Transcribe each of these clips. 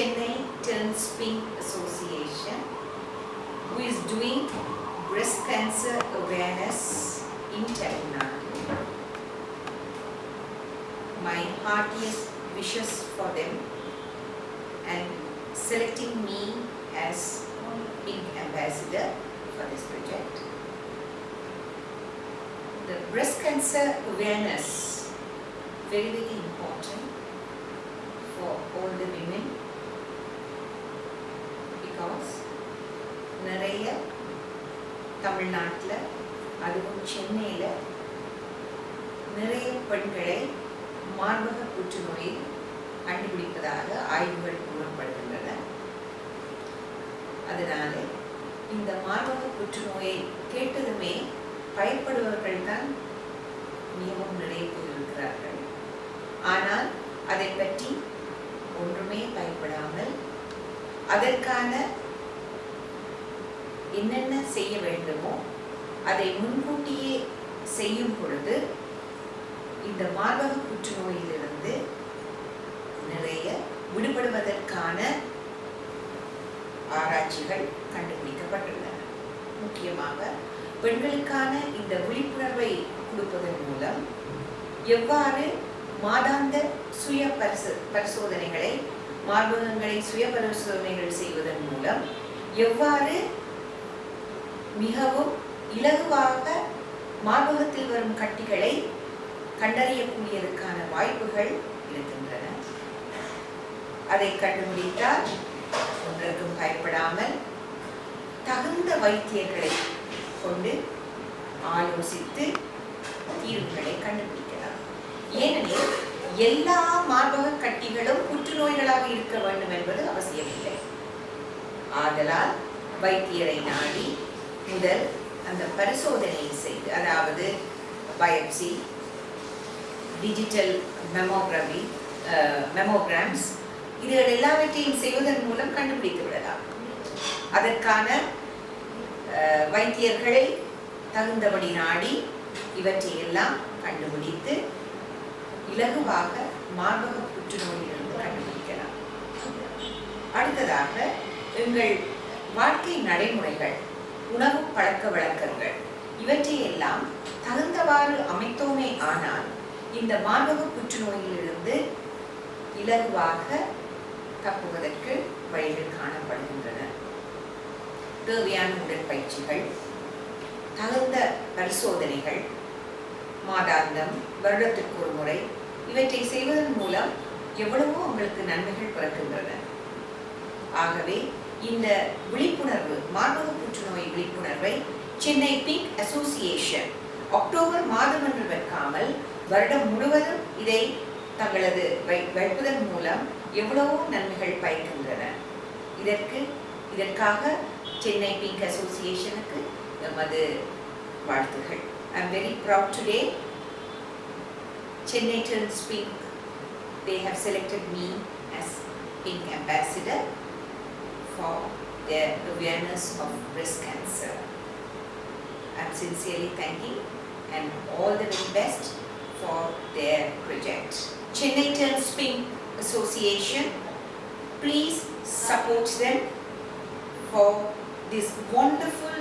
Chennai Turns Pink Association, who is doing breast cancer awareness in Tamil Nadu. My heartiest wishes for them and selecting me as Pink Ambassador for this project. The breast cancer awareness, very, very important for all the women because நிறைய தமிழ்நாட்டில் அதுவும் சென்னையில் நிறைய பெண்களை மார்பக புற்றுநோயை கண்டுபிடிப்பதாக ஆய்வுகள் கூறப்படுகின்றன. அதனால இந்த மார்பக புற்றுநோயை கேட்டதுமே பயப்படுபவர்கள் தான் மிகவும் நிறைய பேர் இருக்கிறார்கள். ஆனால் அதை பற்றி ஒன்றுமே பயப்படாமல் அதற்கான என்னென்ன செய்ய வேண்டுமோ அதை முன்கூட்டியே செய்யும் பொழுது இந்த மார்பக புற்றுநோயிலிருந்து நிறைய விடுபடுவதற்கான ஆராய்ச்சிகள் கண்டுபிடிக்கப்பட்டுள்ளன. முக்கியமாக பெண்களுக்கான இந்த விழிப்புணர்வை கொடுப்பதன் மூலம் எவ்வாறு மாதாந்த சுய பரிசோதனைகளை மார்பகங்களை சுய பரிசோதனைகள் செய்வதன் மூலம் எவ்வாறு மிகவும் இலகுவாக மார்பகத்தில் வரும் கட்டிகளை கண்டறியக்கூடியதற்கான வாய்ப்புகள் இருக்கின்றன. அதை கண்டுபிடித்தால் ஒன்றுக்கும் பயப்படாமல் தகுந்த வைத்தியர்களை கொண்டு ஆலோசித்து தீர்வுகளை கண்டுபிடிக்கலாம். ஏனெனில் எல்லா மார்பக கட்டிகளும் புற்றுநோய்களாக இருக்க வேண்டும் என்பது அவசியமில்லை. ஆதலால் வைத்தியரை நாடி முதல் அந்த பரிசோதனையை செய்து, அதாவது பயோப்சி, டிஜிட்டல் மெமோகிராம்ஸ் இதுகள் எல்லாவற்றையும் செய்வதன் மூலம் கண்டுபிடித்து விடலாம். அதற்கான வைத்தியர்களை தகுந்தபடி நாடி இவற்றையெல்லாம் கண்டுபிடித்து இலகுவாக மார்பக புற்றுநோயிலிருந்து கண்டுபிடிக்கலாம். அடுத்ததாக எங்கள் வாழ்க்கை நடைமுறைகள், உணவு பழக்க வழக்கங்கள் இவற்றையெல்லாம் தகுந்தவாறு அமைத்தோமே ஆனால் இந்த மார்பக புற்றுநோயிலிருந்து இலகுவாக தப்புவதற்கு வழிகள் காணப்படுகின்றன. தேவையான உடற்பயிற்சிகள், தகுந்த பரிசோதனைகள், மாதாந்தம், வருடத்திற்கு ஒரு முறை இவற்றை செய்வதன் மூலம் எவ்வளவோ உங்களுக்கு நன்மைகள் பிறக்கின்றன. ஆகவே இந்த விழிப்புணர்வு, மார்பக புற்றுநோய் விழிப்புணர்வை சென்னை பிங்க் அசோசியேஷன் அக்டோபர் மாதம் என்று வைக்காமல் வருடம் முழுவதும் இதை தங்களது வைப்பதன் மூலம் எவ்வளவோ நன்மைகள் பயக்கின்றன. இதற்காக சென்னை பிங்க் அசோசியேஷனுக்கு நமது வாழ்த்துகள். I am very proud today. Chennai Turns Pink, they have selected me as Pink Ambassador for their awareness of breast cancer. I am sincerely thanking and all the very best for their project. Chennai Turns Pink Association, please support them for this wonderful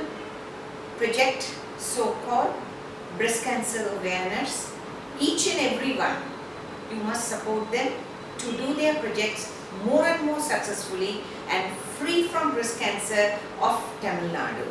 project so-called breast cancer awareness. Each and every one, you must support them to do their projects more and more successfully and free from breast cancer of Tamil Nadu.